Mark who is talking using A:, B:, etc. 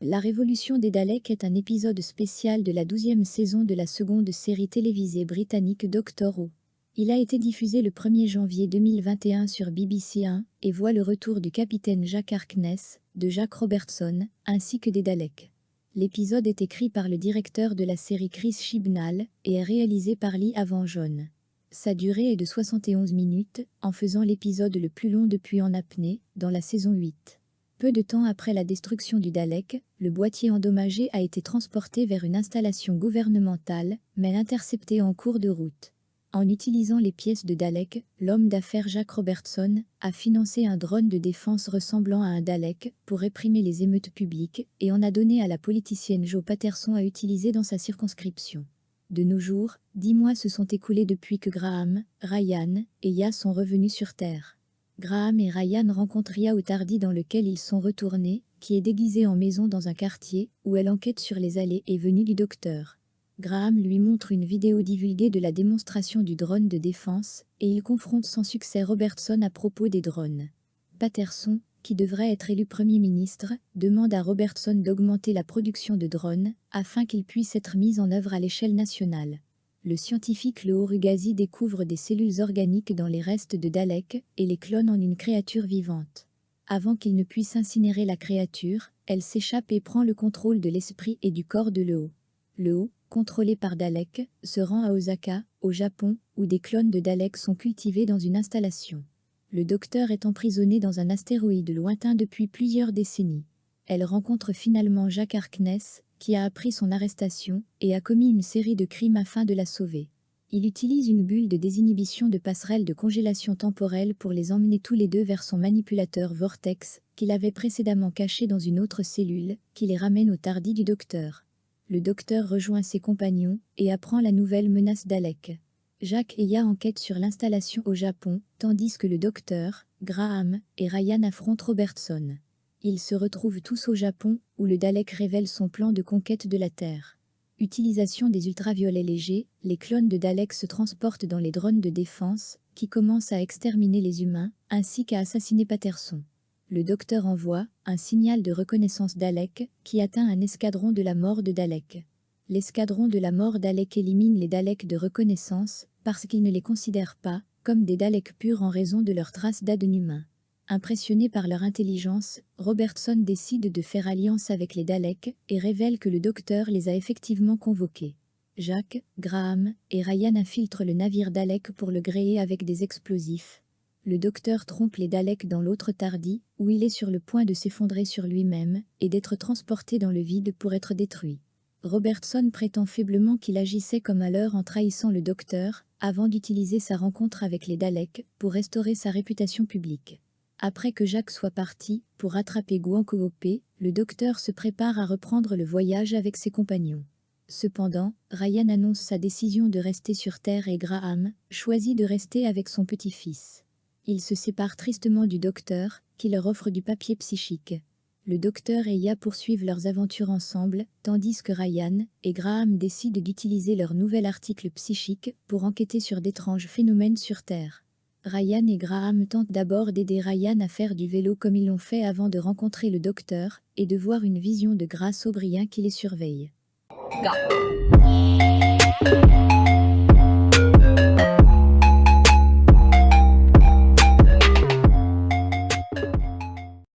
A: La Révolution des Daleks est un épisode spécial de la 12e saison de la seconde série télévisée britannique Doctor Who. Il a été diffusé le 1er janvier 2021 sur BBC 1 et voit le retour du capitaine Jack Harkness, de Jack Robertson, ainsi que des Daleks. L'épisode est écrit par le directeur de la série Chris Chibnall et est réalisé par Lee Avan-John. Sa durée est de 71 minutes, en faisant l'épisode le plus long depuis En apnée, dans la saison 8. Peu de temps après la destruction du Dalek, le boîtier endommagé a été transporté vers une installation gouvernementale, mais intercepté en cours de route. En utilisant les pièces de Dalek, l'homme d'affaires Jack Robertson a financé un drone de défense ressemblant à un Dalek pour réprimer les émeutes publiques et en a donné à la politicienne Jo Patterson à utiliser dans sa circonscription. De nos jours, 10 mois se sont écoulés depuis que Graham, Ryan et Ya sont revenus sur Terre. Graham et Ryan rencontrent Ya au Tardy dans lequel ils sont retournés, qui est déguisée en maison dans un quartier, où elle enquête sur les allées et venues du docteur. Graham lui montre une vidéo divulguée de la démonstration du drone de défense, et il confronte sans succès Robertson à propos des drones. Patterson, qui devrait être élu Premier ministre, demande à Robertson d'augmenter la production de drones, afin qu'ils puissent être mis en œuvre à l'échelle nationale. Le scientifique Leo Rugazi découvre des cellules organiques dans les restes de Dalek et les clone en une créature vivante. Avant qu'il ne puisse incinérer la créature, elle s'échappe et prend le contrôle de l'esprit et du corps de Leo. Leo, contrôlé par Dalek, se rend à Osaka, au Japon, où des clones de Dalek sont cultivés dans une installation. Le docteur est emprisonné dans un astéroïde lointain depuis plusieurs décennies. Elle rencontre finalement Jack Harkness, qui a appris son arrestation et a commis une série de crimes afin de la sauver. Il utilise une bulle de désinhibition de passerelle de congélation temporelle pour les emmener tous les deux vers son manipulateur Vortex, qu'il avait précédemment caché dans une autre cellule, qui les ramène au Tardy du docteur. Le docteur rejoint ses compagnons et apprend la nouvelle menace Dalek. Jack et Ya enquêtent sur l'installation au Japon, tandis que le docteur, Graham et Ryan affrontent Robertson. Ils se retrouvent tous au Japon, où le Dalek révèle son plan de conquête de la Terre. Utilisation des ultraviolets légers, les clones de Dalek se transportent dans les drones de défense, qui commencent à exterminer les humains, ainsi qu'à assassiner Patterson. Le docteur envoie un signal de reconnaissance Dalek, qui atteint un escadron de la mort de Dalek. L'escadron de la mort Dalek élimine les Daleks de reconnaissance, parce qu'il ne les considère pas comme des Daleks purs en raison de leurs traces d'ADN humains. Impressionné par leur intelligence, Robertson décide de faire alliance avec les Daleks et révèle que le docteur les a effectivement convoqués. Jack, Graham et Ryan infiltrent le navire Dalek pour le gréer avec des explosifs. Le docteur trompe les Daleks dans l'autre Tardy, où il est sur le point de s'effondrer sur lui-même et d'être transporté dans le vide pour être détruit. Robertson prétend faiblement qu'il agissait comme à l'heure en trahissant le docteur, avant d'utiliser sa rencontre avec les Daleks pour restaurer sa réputation publique. Après que Jack soit parti, pour rattraper Guankoopé, le docteur se prépare à reprendre le voyage avec ses compagnons. Cependant, Ryan annonce sa décision de rester sur Terre et Graham choisit de rester avec son petit-fils. Ils se séparent tristement du docteur, qui leur offre du papier psychique. Le docteur et Ya poursuivent leurs aventures ensemble, tandis que Ryan et Graham décident d'utiliser leur nouvel article psychique pour enquêter sur d'étranges phénomènes sur Terre. Ryan et Graham tentent d'abord d'aider Ryan à faire du vélo comme ils l'ont fait avant de rencontrer le docteur et de voir une vision de Grace O'Brien qui les surveille.
B: Go.